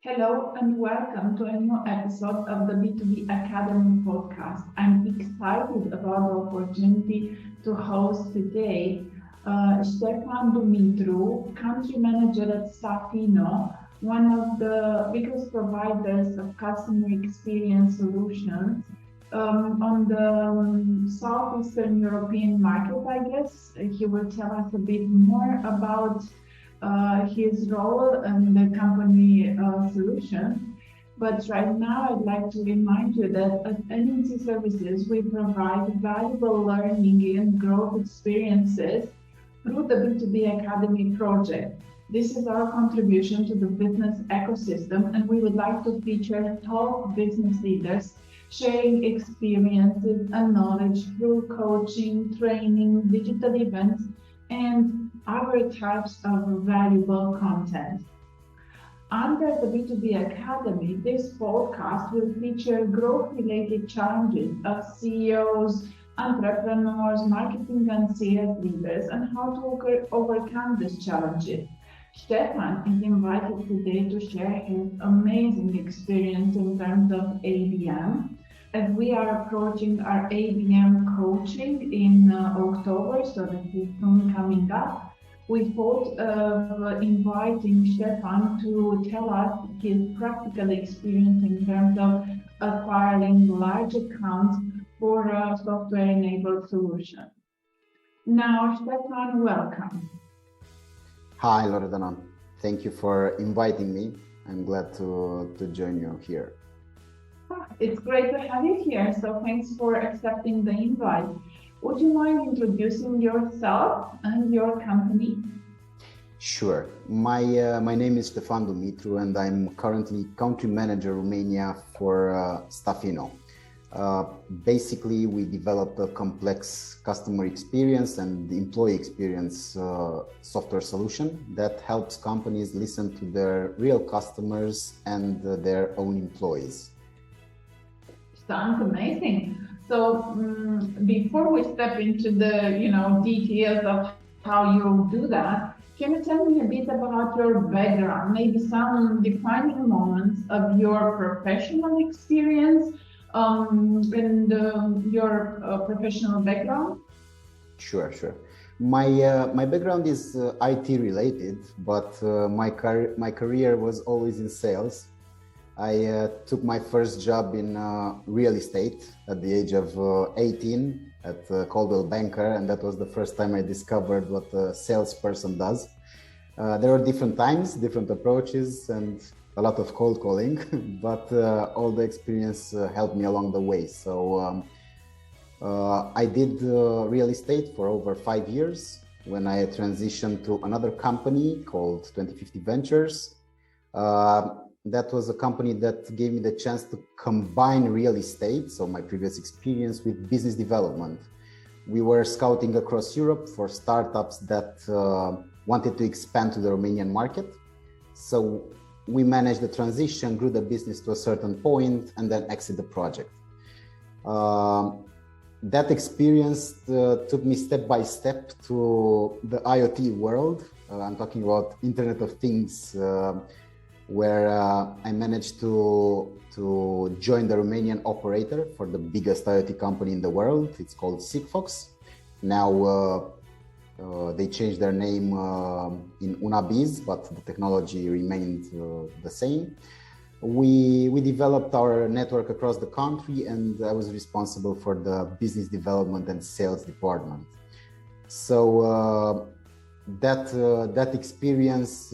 Hello and welcome to a new episode of the B2B Academy podcast. I'm excited about the opportunity to host today Stefan Dumitru, country manager at Safino, one of the biggest providers of customer experience solutions on the Southeastern European market, I guess. He will tell us a bit more about his role in the company solution. But right now, I'd like to remind you that at NNC Services, we provide valuable learning and growth experiences through the B2B Academy project. This is our contribution to the business ecosystem, and we would like to feature top business leaders sharing experiences and knowledge through coaching, training, digital events, and other types of valuable content. Under the B2B Academy, this podcast will feature growth-related challenges of CEOs, entrepreneurs, marketing and sales leaders, and how to overcome these challenges. Stefan is invited today to share his amazing experience in terms of ABM. As we are approaching our ABM coaching in October, so this is soon coming up, we thought of inviting Stefan to tell us his practical experience in terms of acquiring large accounts for a software-enabled solution. Now, Stefan, welcome. Hi, Loredana. Thank you for inviting me. I'm glad to join you here. It's great to have you here, so thanks for accepting the invite. Would you mind introducing yourself and your company? Sure. My name is Stefan Dumitru, and I'm currently country manager Romania for Stafino. Basically, we develop a complex customer experience and employee experience software solution that helps companies listen to their real customers and their own employees. Sounds amazing. So before we step into the details of how you do that, can you tell me a bit about your background, maybe some defining moments of your professional experience and your professional background? Sure. My background is IT related, but my career was always in sales. I took my first job in real estate at the age of 18 at Coldwell Banker, and that was the first time I discovered what a salesperson does. There were different times, different approaches, and a lot of cold calling, but all the experience helped me along the way. So I did real estate for over 5 years when I transitioned to another company called 2050 Ventures. That was a company that gave me the chance to combine real estate, so my previous experience, with business development. We were scouting across Europe for startups that wanted to expand to the Romanian market. So we managed the transition, grew the business to a certain point, and then exit the project. That experience took me step by step to the IoT world. I'm talking about Internet of Things, where I managed to join the Romanian operator for the biggest IoT company in the world. It's called Sigfox. Now they changed their name in Unabiz, but the technology remained the same. We developed our network across the country, and I was responsible for the business development and sales department. So that experience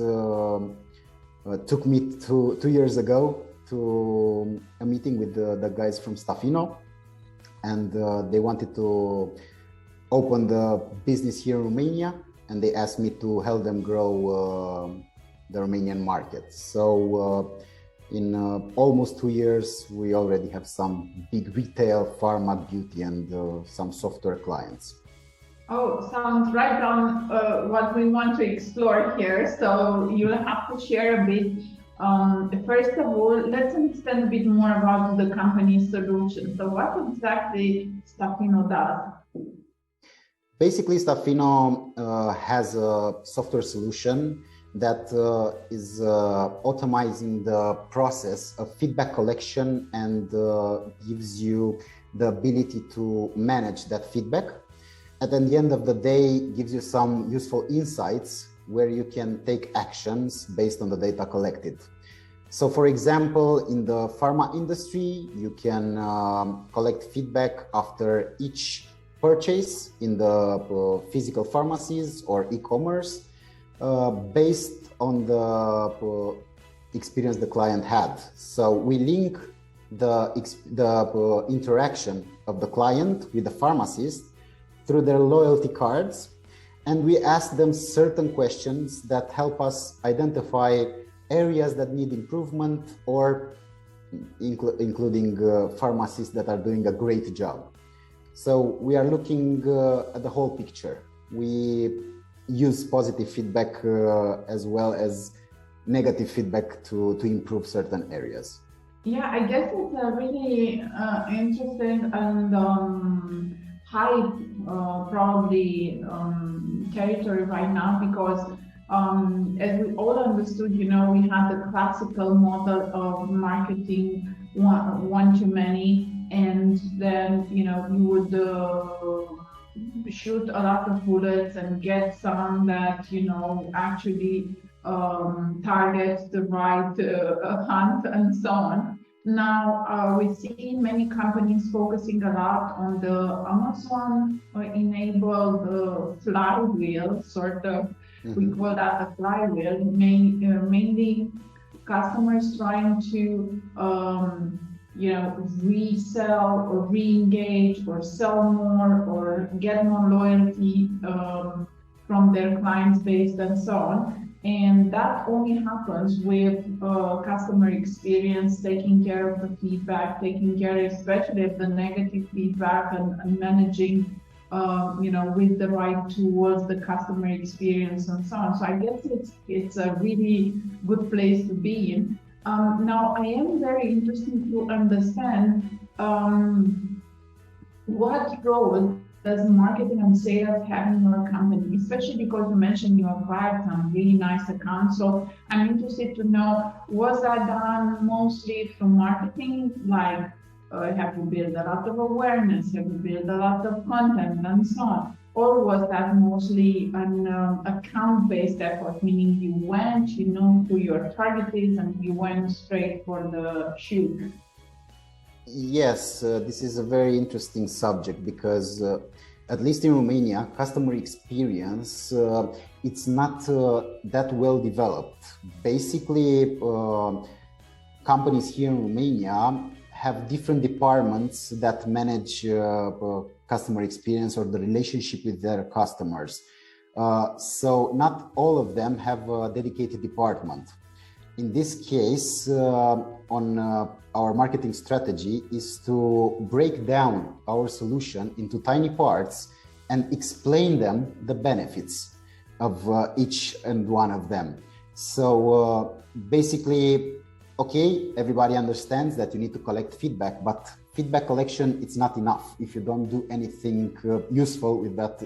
took me to 2 years ago to a meeting with the guys from Stafino, and they wanted to open the business here in Romania, and they asked me to help them grow the Romanian market. So in almost 2 years, we already have some big retail, pharma, beauty, and some software clients. Oh, sounds right on what we want to explore here. So you'll have to share a bit. First of all, let's understand a bit more about the company's solution. So what exactly Stafino does? Basically, Stefano has a software solution that is automizing the process of feedback collection and gives you the ability to manage that feedback. And at the end of the day, gives you some useful insights where you can take actions based on the data collected. So for example, in the pharma industry, you can collect feedback after each purchase in the physical pharmacies or e-commerce based on the experience the client had. So we link the interaction of the client with the pharmacist through their loyalty cards, and we ask them certain questions that help us identify areas that need improvement or including pharmacists that are doing a great job. So we are looking at the whole picture. We use positive feedback as well as negative feedback to improve certain areas. Yeah, I guess it's a really interesting and high probably territory right now, because as we all understood, we had the classical model of marketing one to many, and then you would shoot a lot of bullets and get some that actually targets the right hunt and so on. Now we see many companies focusing a lot on the Amazon enabled flywheel sort of. We call that a flywheel, mainly customers trying to resell or re-engage or sell more or get more loyalty from their clients base and so on. And that only happens with customer experience, taking care of the feedback, taking care especially of the negative feedback, and managing with the right tools, the customer experience and so on. So I guess it's a really good place to be in. Now, I am very interested to understand what role does marketing and sales have in your company, especially because you mentioned you acquired some really nice accounts. So I'm interested to know, was that done mostly through marketing, like have you built a lot of awareness, have you built a lot of content and so on? Or was that mostly an account-based effort, meaning you went, who your target is, and you went straight for the shoot? Yes, this is a very interesting subject because at least in Romania, customer experience, it's not that well developed. Basically, companies here in Romania have different departments that manage customer experience or the relationship with their customers. So not all of them have a dedicated department. In this case, on our marketing strategy is to break down our solution into tiny parts and explain them the benefits of each and one of them. So basically, okay, everybody understands that you need to collect feedback, but feedback collection, it's not enough if you don't do anything useful with that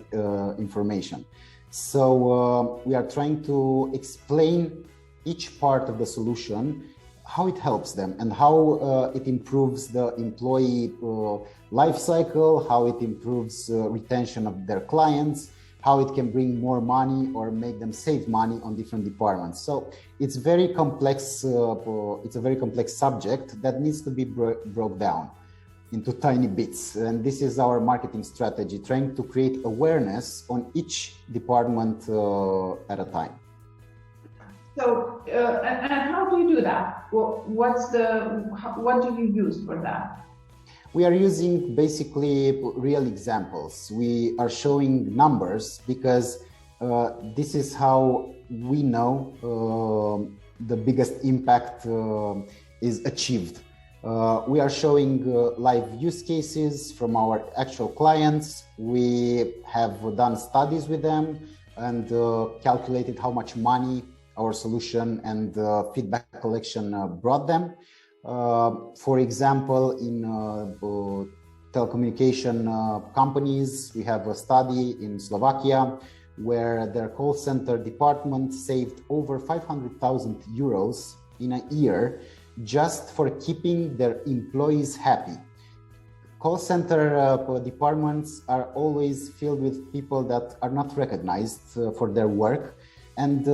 information. So we are trying to explain each part of the solution, how it helps them and how it improves the employee life cycle, how it improves retention of their clients, how it can bring more money or make them save money on different departments. So it's very complex. It's a very complex subject that needs to be broke down into tiny bits. And this is our marketing strategy, trying to create awareness on each department at a time. So, and how do you do that? What do you use for that? We are using basically real examples. We are showing numbers because this is how we know the biggest impact is achieved. We are showing live use cases from our actual clients. We have done studies with them and calculated how much money our solution and feedback collection brought them. For example, in telecommunication companies. We have a study in Slovakia where their call center department saved over 500,000 euros in a year just for keeping their employees happy. Call center departments are always filled with people that are not recognized for their work, and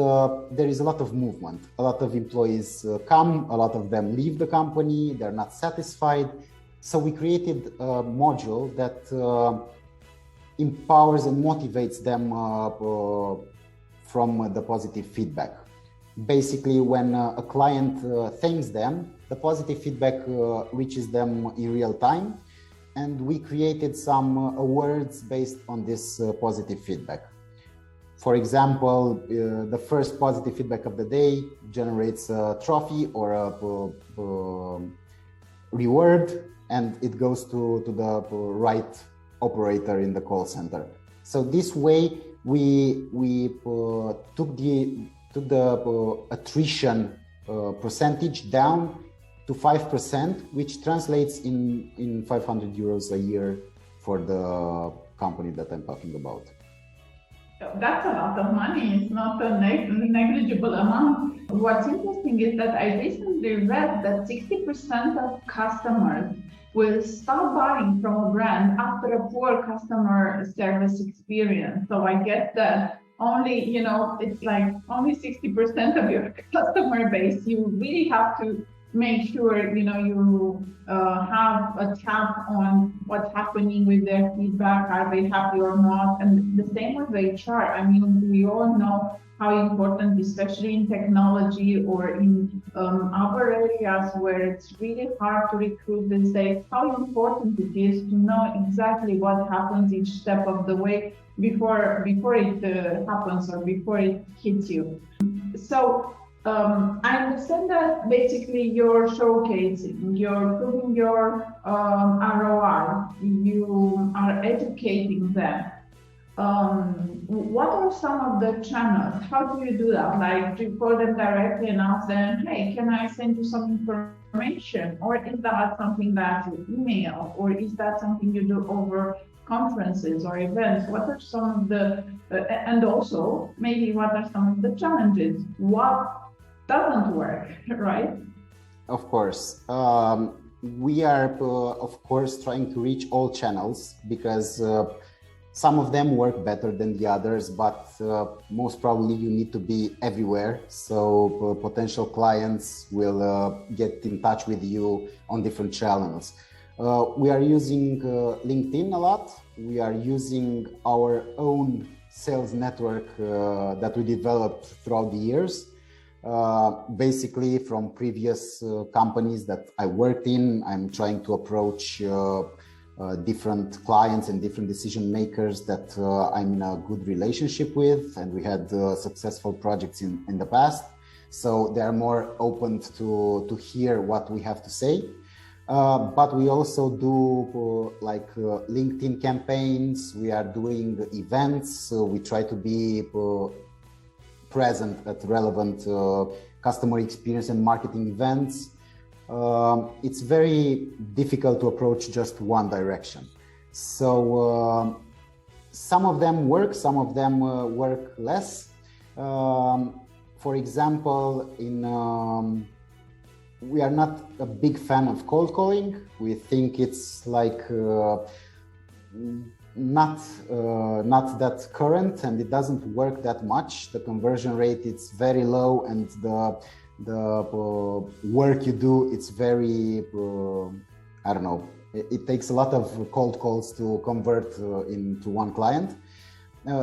there is a lot of movement. A lot of employees come, a lot of them leave the company, they're not satisfied. So we created a module that empowers and motivates them from the positive feedback. Basically, when a client thanks them, the positive feedback reaches them in real time, and we created some awards based on this positive feedback. For example, the first positive feedback of the day generates a trophy or a reward, and it goes to the right operator in the call center. So this way, we took the attrition percentage down to 5%, which translates in 500 euros a year for the company that I'm talking about. That's a lot of money. It's not a negligible amount. What's interesting is that I recently read that 60% of customers will stop buying from a brand after a poor customer service experience. So I get that only, it's like only 60% of your customer base. You really have to make sure, you have a tap on what's happening with their feedback. Are they happy or not? And the same with HR. I mean, we all know how important, especially in technology or in other areas where it's really hard to recruit these days, how important it is to know exactly what happens each step of the way before it happens or before it hits you. So I understand that basically you're showcasing, you're proving your ROI, you are educating them. What are some of the channels? How do you do that? Like, do you call them directly and ask them, hey, can I send you some information? Or is that something that you email? Or is that something you do over conferences or events? What are some of the, and also maybe what are some of the challenges? What doesn't work, right? Of course. We are, of course, trying to reach all channels because some of them work better than the others, but most probably you need to be everywhere. So potential clients will get in touch with you on different channels. We are using LinkedIn a lot. We are using our own sales network that we developed throughout the years. Basically from previous companies that I worked in, I'm trying to approach different clients and different decision makers that I'm in a good relationship with, and we had successful projects in the past. So they are more open to hear what we have to say. But we also do LinkedIn campaigns. We are doing events. So we try to be present at relevant customer experience and marketing events. It's very difficult to approach just one direction. So some of them work, some of them work less. For example, we are not a big fan of cold calling. We think it's not that current, and it doesn't work that much. The conversion rate is very low, and the work you do, it's very it takes a lot of cold calls to convert into one client.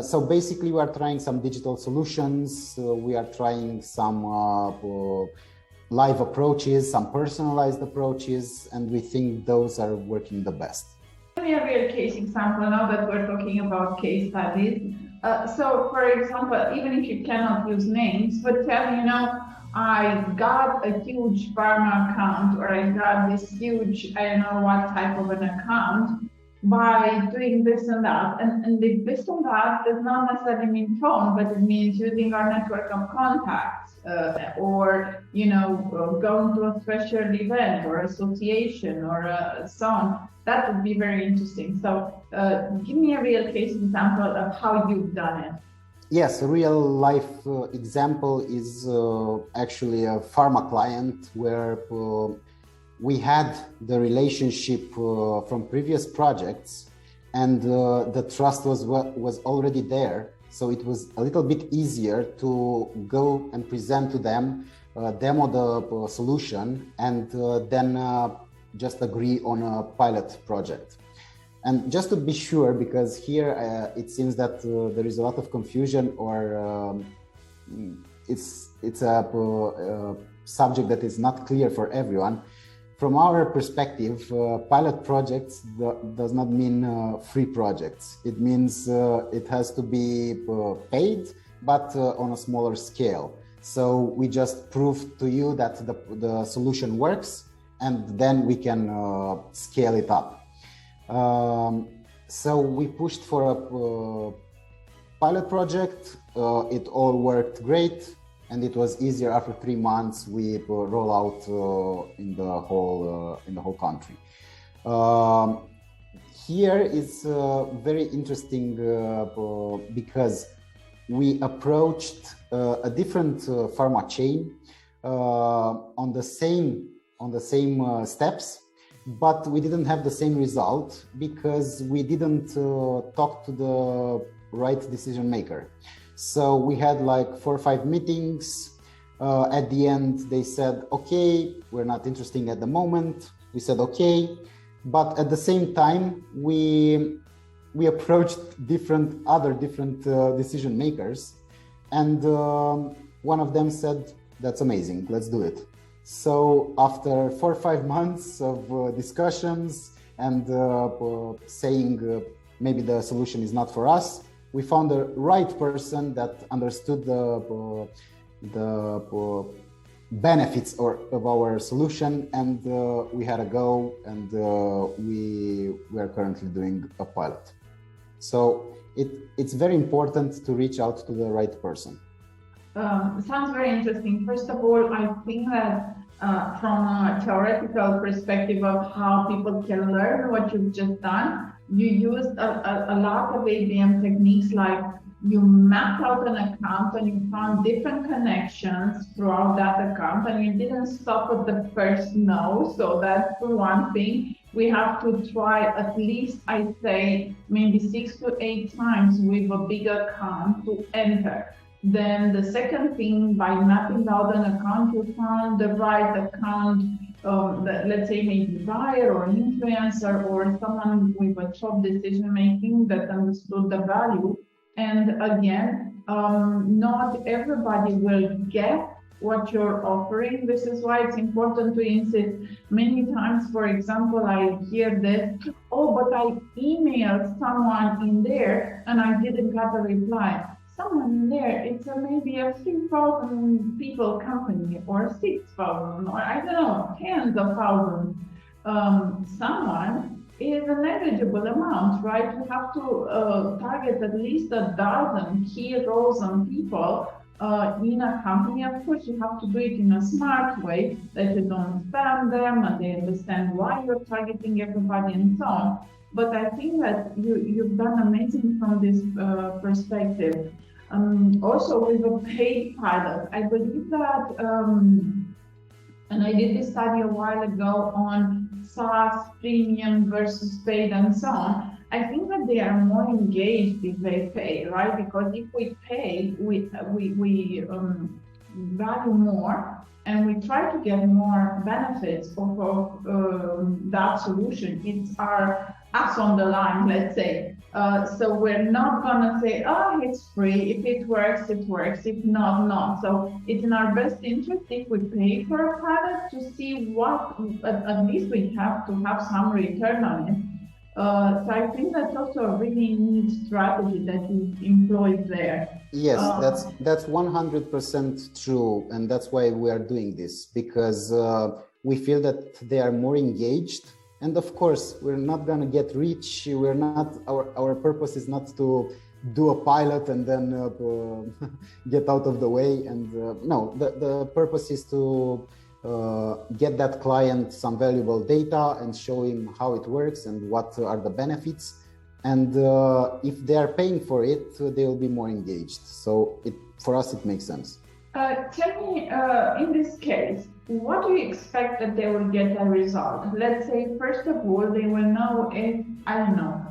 So basically we are trying some digital solutions. We are trying some live approaches, some personalized approaches, and we think those are working the best. Give me a real case example now that we're talking about case studies. So for example, even if you cannot use names, but tell me, I got a huge pharma account, or I got this huge, I don't know what type of an account, by doing this and that. And the this and that does not necessarily mean phone, but it means using our network of contacts, or, you know, going to a special event or association or so on. That would be very interesting. So give me a real case example of how you've done it. Yes, a real life example is actually a pharma client where we had the relationship from previous projects, and the trust was already there. So it was a little bit easier to go and present to them, demo the solution, and then just agree on a pilot project. And just to be sure, because here it seems that there is a lot of confusion, or it's a subject that is not clear for everyone. From our perspective, pilot projects does not mean free projects. It means it has to be paid, but on a smaller scale. So we just prove to you that the solution works, and then we can scale it up. So we pushed for a pilot project. It all worked great, and it was easier. After 3 months, we roll out in the whole country. Here is very interesting because we approached a different pharma chain on the same steps. But we didn't have the same result because we didn't talk to the right decision maker. So we had like 4 or 5 meetings. At the end, they said, okay, we're not interested at the moment. We said, okay. But at the same time, we approached other different decision makers. And one of them said, that's amazing, let's do it. So after 4 or 5 months of discussions and saying maybe the solution is not for us, we found the right person that understood the benefits of our solution, and we had a go, and we are currently doing a pilot. So it's very important to reach out to the right person. Sounds very interesting. First of all, I think that from a theoretical perspective of how people can learn what you've just done, you used a lot of ABM techniques, like you mapped out an account and you found different connections throughout that account, and you didn't stop at the first no. So that's the one thing. We have to try at least, I'd say, maybe 6 to 8 times with a big account to enter. Then the second thing, by mapping out an account, you found the right account, let's say maybe buyer or influencer or someone with a top decision making that understood the value. And again, not everybody will get what you're offering. This is why it's important to insist. Many times, for example, I hear this, oh, but I emailed someone in there and I didn't get a reply. Someone in there, it's maybe a 3,000 people company, or 6,000, or I don't know, tens of thousands. Someone is a negligible amount, right? You have to target at least 12 key roles and people in a company. Of course, you have to do it in a smart way, that you don't spam them and they understand why you're targeting everybody and so on. But I think that you've done amazing from this perspective. Also with a paid pilot, I believe that, and I did this study a while ago on SaaS, premium versus paid and so on. I think that they are more engaged if they pay, right? Because if we pay, we value more and we try to get more benefits of that solution. It's our us on the line, let's say. So we're not gonna say, oh, it's free. If it works, it works. If not, not. So it's in our best interest if we pay for a product to see what, at least we have to have some return on it. So I think that's also a really neat strategy that you employed there. Yes, that's 100% true, and that's why we are doing this, because we feel that they are more engaged And of course, we're not going to get rich. We're not, our purpose is not to do a pilot and then get out of the way. And no, the purpose is to get that client some valuable data and show him how it works and what are the benefits. And if they are paying for it, they will be more engaged. So for us, it makes sense. Tell me, in this case, what do you expect that they will get a result? Let's say, first of all, they will know if, I don't know,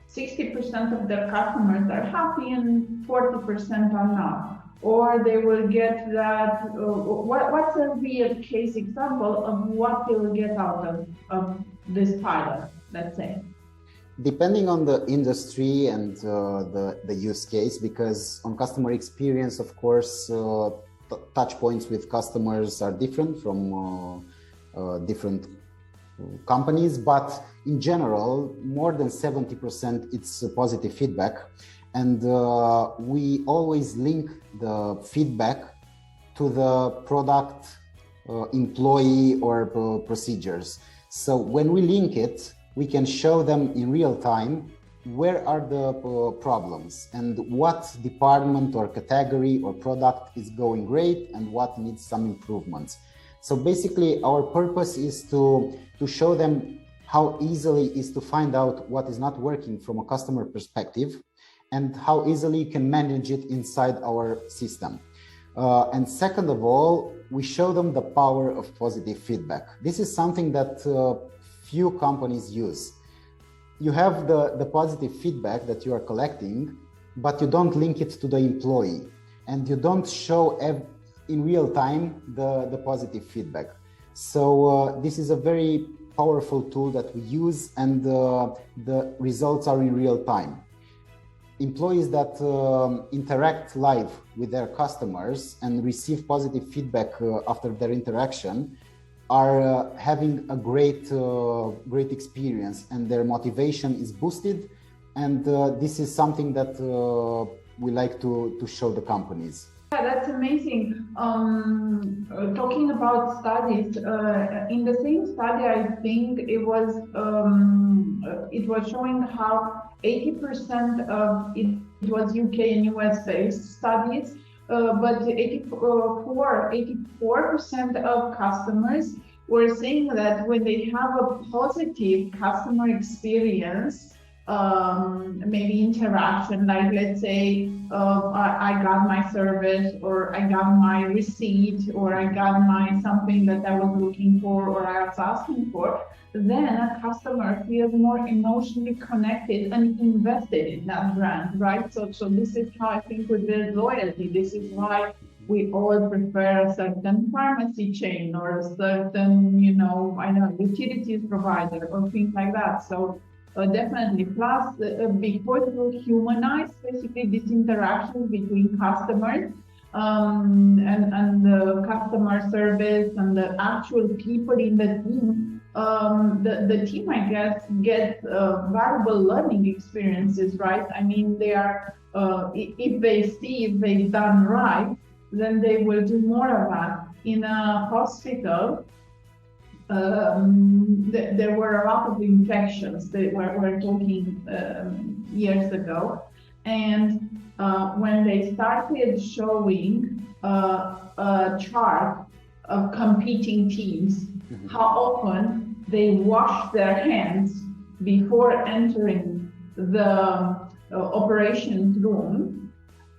60% of their customers are happy and 40% are not. Or they will get that, what's a real case example of what they will get out of this pilot, let's say? Depending on the industry and the use case, because on customer experience, of course, touch points with customers are different from different companies, but in general, more than 70% it's positive feedback. And we always link the feedback to the product, employee, or procedures. So when we link it, we can show them in real time where are the problems and what department or category or product is going great and what needs some improvements. So basically, our purpose is to show them how easily it is to find out what is not working from a customer perspective and how easily you can manage it inside our system. And second of all, we show them the power of positive feedback. This is something that few companies use. You have the positive feedback that you are collecting, but you don't link it to the employee and you don't show in real time the positive feedback. So this is a very powerful tool that we use, and the results are in real time. Employees that interact live with their customers and receive positive feedback after their interaction are having a great experience, and their motivation is boosted. And this is something that we like to show the companies. Yeah, that's amazing. Talking about studies, in the same study, I think it was showing how 80% of it was UK and US based studies, but 84% of customers were saying that when they have a positive customer experience, maybe interaction, like let's say I got my service, or I got my receipt, or I got my something that I was looking for or I was asking for, then a customer feels more emotionally connected and invested in that brand, right? So this is how I think we build loyalty. This is why we all prefer a certain pharmacy chain or a certain, utilities provider or things like that. So definitely. Plus, because we humanize basically these interactions between customers and the customer service and the actual people in the team, the team, I guess, get valuable learning experiences, right? I mean, they are, if they've done right, then they will do more of that. In a hospital, there were a lot of infections that we're talking years ago, and when they started showing a chart of competing teams, how often they wash their hands before entering the operations room,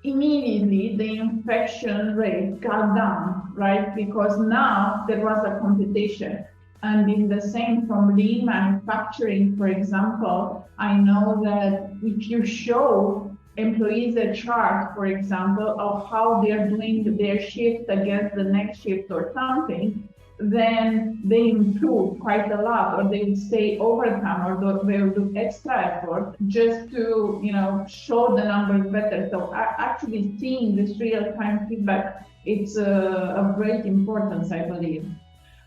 immediately the infection rate got down, right? Because now there was a competition. And in the same from lean manufacturing, for example, I know that if you show employees a chart, for example, of how they're doing their shift against the next shift or something, then they improve quite a lot, or they will stay overtime, or they'll do extra effort just to, show the numbers better. So actually seeing this real-time feedback, it's of great importance, I believe.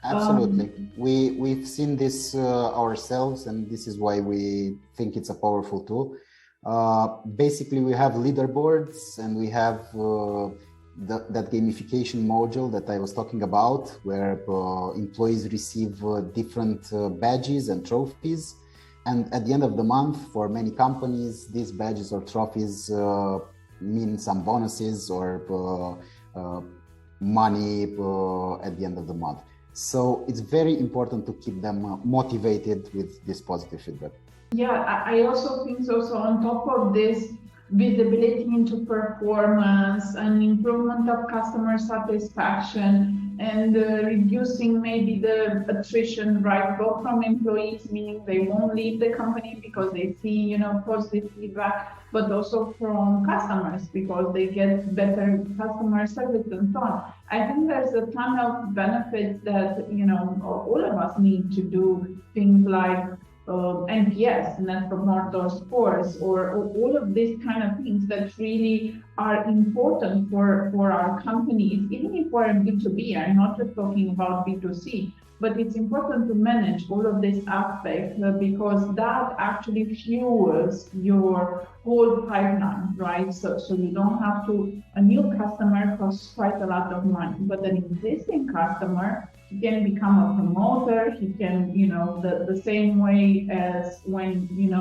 Absolutely. We've seen this ourselves, and this is why we think it's a powerful tool. Basically, we have leaderboards, and we have that gamification module that I was talking about, where employees receive different badges and trophies. And at the end of the month, for many companies, these badges or trophies mean some bonuses or money at the end of the month. So it's very important to keep them motivated with this positive feedback. Yeah, I also think so. So on top of this, visibility into performance and improvement of customer satisfaction and reducing maybe the attrition, right, both from employees, meaning they won't leave the company because they see, positive feedback, but also from customers because they get better customer service and so on. I think there's a ton of benefits that, all of us need to do, things like NPS, Net Promoter Scores, or all of these kind of things that really are important for our companies, even if we're in B2B. I'm not just talking about B2C, but it's important to manage all of these aspects because that actually fuels your whole pipeline, right? So you don't have to, a new customer costs quite a lot of money, but an existing customer, he can become a promoter. He can, the same way as when you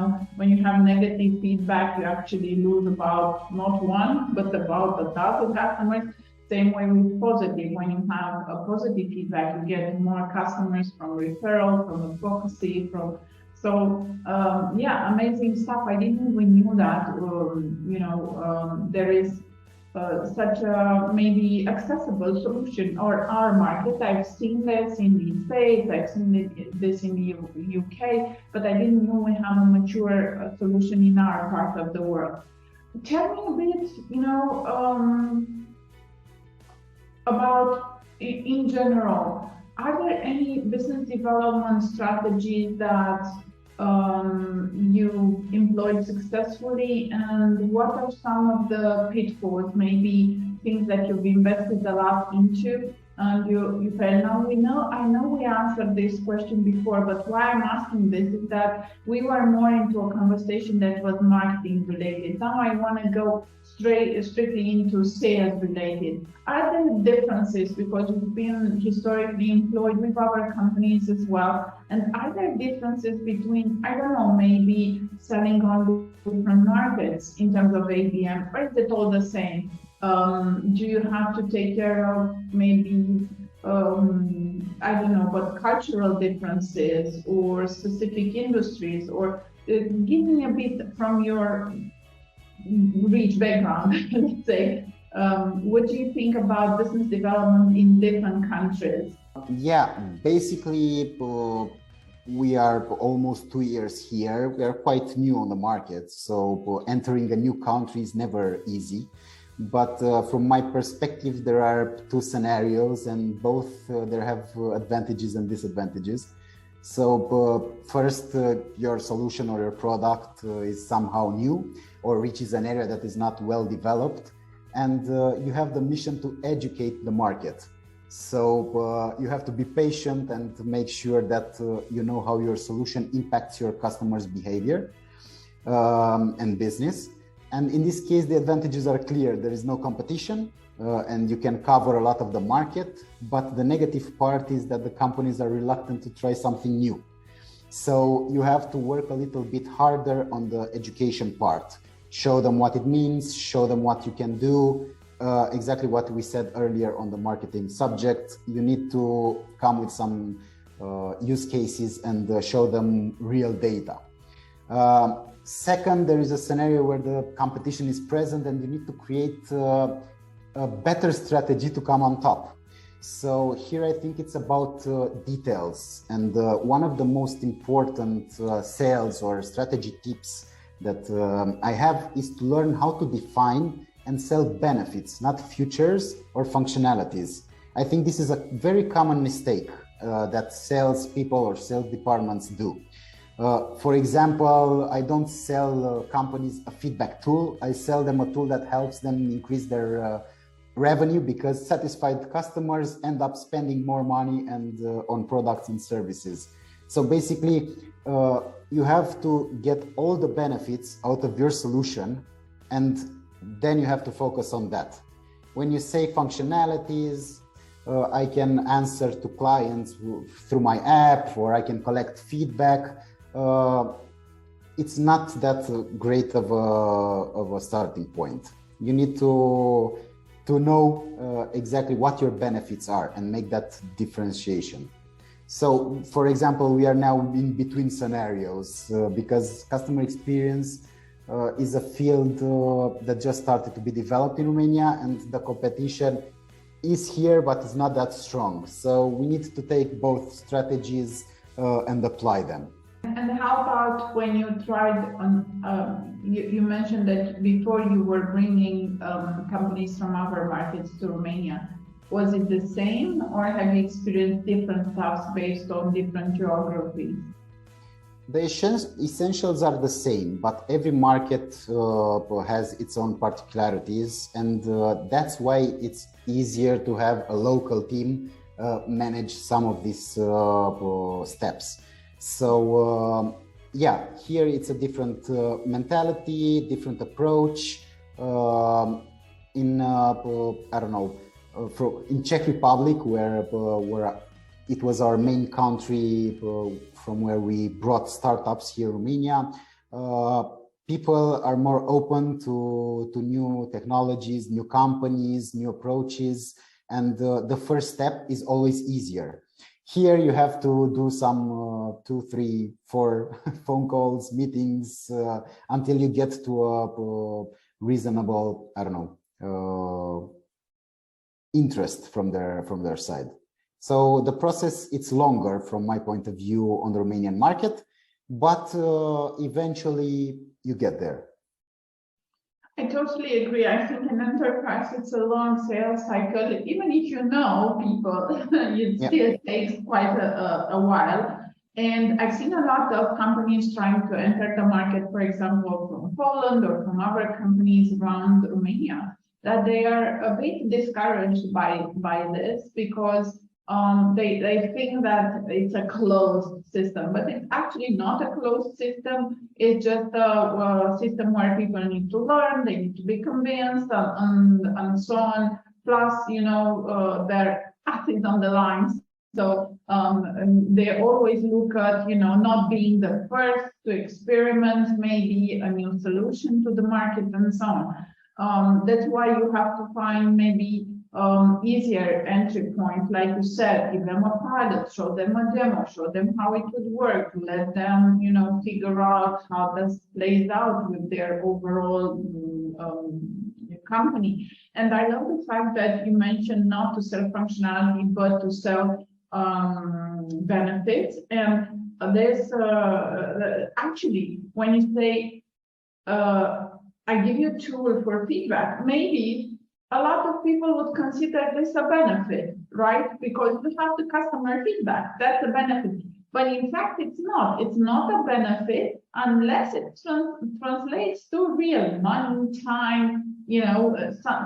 have negative feedback, you actually lose about not one, but about 1,000 customers. Same way with positive. When you have a positive feedback, you get more customers from referral, from advocacy, amazing stuff. I didn't even knew that, there is such a maybe accessible solution or our market. I've seen this in the States, I've seen this in the UK, but I didn't know we have a mature solution in our part of the world. Tell me a bit, about, in general, are there any business development strategies that you employed successfully, and what are some of the pitfalls, maybe things that you've invested a lot into and you felt, I know we answered this question before, but why I'm asking this is that we were more into a conversation that was marketing related. Now I want to go strictly into sales related. Are there differences, because you've been historically employed with other companies as well, and are there differences between, maybe selling on different markets in terms of ABM, or is it all the same? Do you have to take care of maybe, but cultural differences or specific industries, or give me a bit from your rich background, let's say. What do you think about business development in different countries? Yeah, basically, we are almost 2 years here. We are quite new on the market, so entering a new country is never easy. But from my perspective, there are two scenarios, and both there have advantages and disadvantages. So first, your solution or your product is somehow new or reaches an area that is not well developed, and you have the mission to educate the market. So you have to be patient and make sure that you know how your solution impacts your customers' behavior and business. And in this case, the advantages are clear. There is no competition and you can cover a lot of the market. But the negative part is that the companies are reluctant to try something new. So you have to work a little bit harder on the education part. Show them what it means, show them what you can do. Exactly what we said earlier on the marketing subject. You need to come with some use cases and show them real data. Second, there is a scenario where the competition is present and you need to create a better strategy to come on top. So here I think it's about details. And one of the most important sales or strategy tips that I have is to learn how to define and sell benefits, not features or functionalities. I think this is a very common mistake that sales people or sales departments do. For example, I don't sell companies a feedback tool. I sell them a tool that helps them increase their revenue, because satisfied customers end up spending more money and on products and services. So basically, you have to get all the benefits out of your solution, and then you have to focus on that. When you say functionalities, I can answer to clients through my app, or I can collect feedback. It's not that great of a starting point. You need to know exactly what your benefits are and make that differentiation. So, for example, we are now in between scenarios because customer experience is a field that just started to be developed in Romania, and the competition is here, but it's not that strong. So we need to take both strategies and apply them. And how about when you tried on, you mentioned that before you were bringing companies from other markets to Romania. Was it the same, or have you experienced different tasks based on different geographies? The essentials are the same, but every market has its own particularities, and that's why it's easier to have a local team manage some of these steps. So yeah, here it's a different mentality, different approach. In I don't know, in Czech Republic, where it was our main country from where we brought startups here in Romania, people are more open to new technologies, new companies, new approaches, and the first step is always easier. Here you have to do some 2, 3, 4 phone calls, meetings, until you get to a reasonable, I don't know, interest from their side. So the process, it's longer from my point of view on the Romanian market, but eventually you get there. I totally agree. I think in enterprise, it's a long sales cycle. Even if you know people, it still takes quite a while. And I've seen a lot of companies trying to enter the market, for example, from Poland or from other companies around Romania, that they are a bit discouraged by this because they think that it's a closed system, but it's actually not a closed system. It's just a system where people need to learn, they need to be convinced, and so on. Plus, you know, their assets on the lines. So they always look at, you know, not being the first to experiment maybe a new solution to the market and so on. That's why you have to find maybe easier entry point, like you said, give them a pilot, show them a demo, show them how it would work, let them, you know, figure out how this plays out with their overall company. And I love the fact that you mentioned not to sell functionality, but to sell benefits. And there's actually, when you say, I give you a tool for feedback, maybe a lot of people would consider this a benefit, right? Because you have the customer feedback, that's a benefit. But in fact, it's not. It's not a benefit unless it translates to real money, time, you know,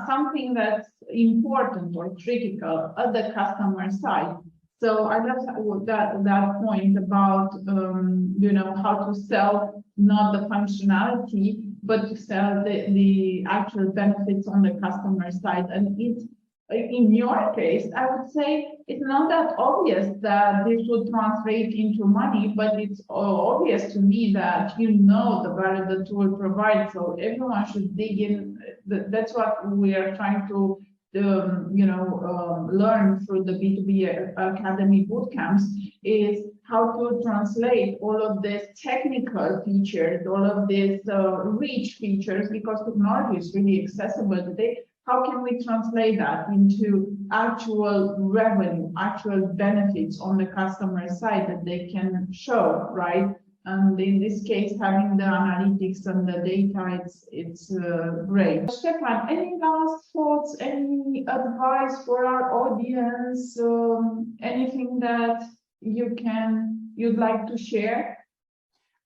something that's important or critical at the customer side. So I love that point about, you know, how to sell not the functionality, but to sell the actual benefits on the customer side. And it's, in your case, I would say it's not that obvious that this would translate into money, but it's obvious to me that you know the value the tool provides. So everyone should dig in. That's what we are trying to you know, learn through the B2B Academy bootcamps, is how to translate all of these technical features, all of these rich features, because technology is really accessible today. How can we translate that into actual revenue, actual benefits on the customer side that they can show, right? And in this case, having the analytics and the data, it's great. Stefan, any last thoughts, any advice for our audience? Anything that you'd like to share?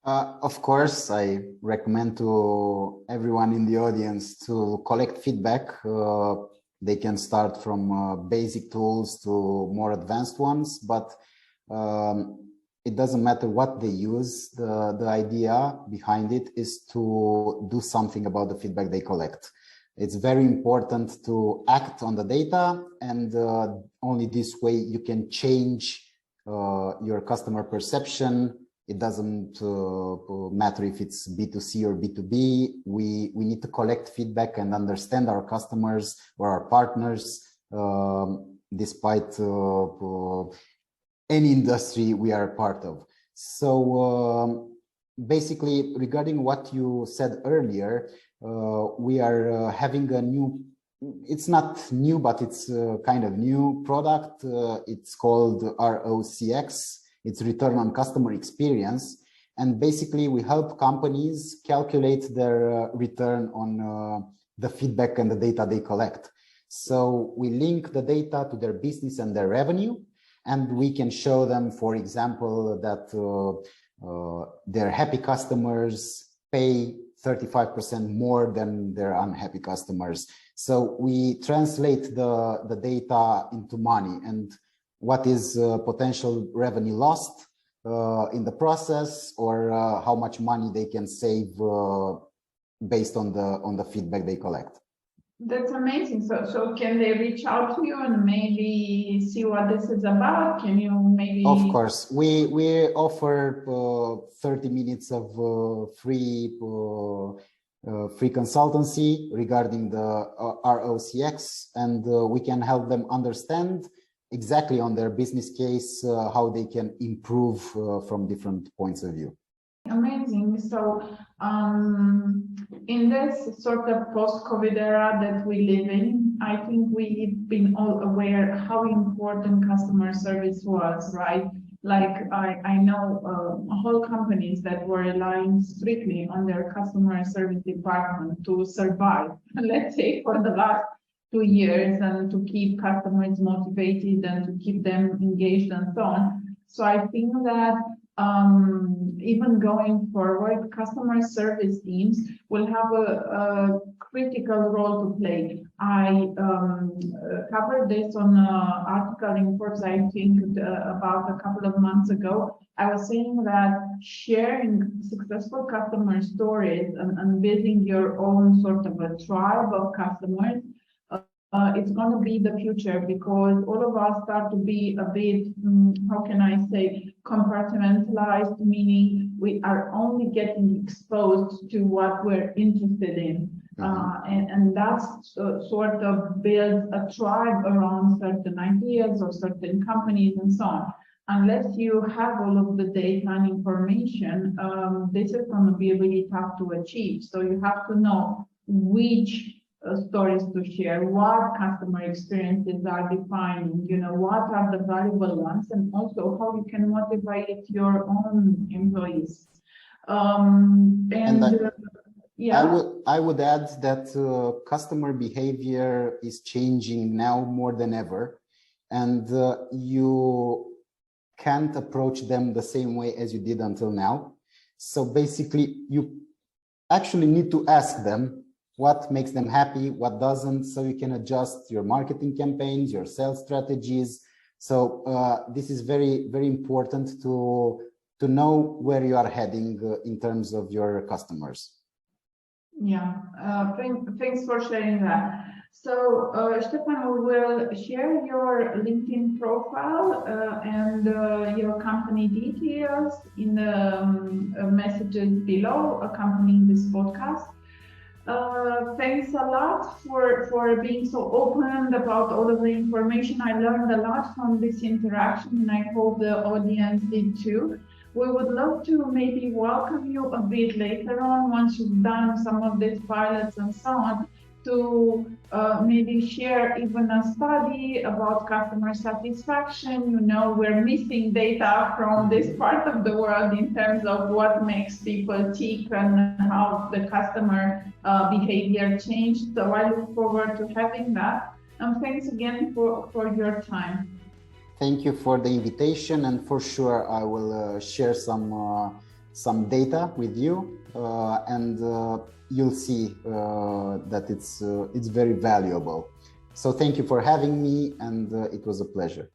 Of course, I recommend to everyone in the audience to collect feedback. They can start from basic tools to more advanced ones, but it doesn't matter what they use. The idea behind it is to do something about the feedback they collect. It's very important to act on the data, and only this way you can change your customer perception. It doesn't matter if it's B2C or B2B. We need to collect feedback and understand our customers or our partners, despite any industry we are part of. So basically, regarding what you said earlier, we are having a new, it's not new, but it's kind of new product. It's called ROCX. It's return on customer experience. And basically we help companies calculate their return on the feedback and the data they collect. So we link the data to their business and their revenue, and we can show them, for example, that their happy customers pay 35% more than their unhappy customers. So we translate the data into money and what is potential revenue lost in the process, or how much money they can save based on the feedback they collect. That's amazing. So can they reach out to you and maybe see what this is about? Can you maybe? Of course, we offer 30 minutes of free consultancy regarding the ROCX, and we can help them understand exactly on their business case how they can improve from different points of view. Amazing. So in this sort of post-COVID era that we live in, I think we've been all aware how important customer service was, right? Like I know whole companies that were relying strictly on their customer service department to survive, let's say, for the last 2 years, and to keep customers motivated and to keep them engaged and so on. So I think that even going forward, customer service teams will have a critical role to play. I covered this on an article in Forbes, I think, about a couple of months ago. I was saying that sharing successful customer stories and building your own sort of a tribe of customers, it's going to be the future, because all of us start to be a bit, how can I say, compartmentalized, meaning we are only getting exposed to what we're interested in. And that's sort of builds a tribe around certain ideas or certain companies and so on. Unless you have all of the data and information, this is going to be really tough to achieve. So you have to know which stories to share, what customer experiences are defining, what are the valuable ones, and also how you can motivate your own employees. Yeah. I would add that customer behavior is changing now more than ever, and you can't approach them the same way as you did until now. So basically, you actually need to ask them what makes them happy, what doesn't, so you can adjust your marketing campaigns, your sales strategies. So this is very, very important to know where you are heading in terms of your customers. Yeah, thanks for sharing that. So Stefan, we will share your LinkedIn profile and your company details in the messages below accompanying this podcast. Thanks a lot for being so open about all of the information. I learned a lot from this interaction, and I hope the audience did too. We would love to maybe welcome you a bit later on, once you've done some of these pilots and so on, to maybe share even a study about customer satisfaction. We're missing data from this part of the world in terms of what makes people tick and how the customer behavior changed. So I look forward to having that. And thanks again for your time. Thank you for the invitation, and for sure I will share some data with you, and you'll see that it's very valuable. So thank you for having me, and it was a pleasure.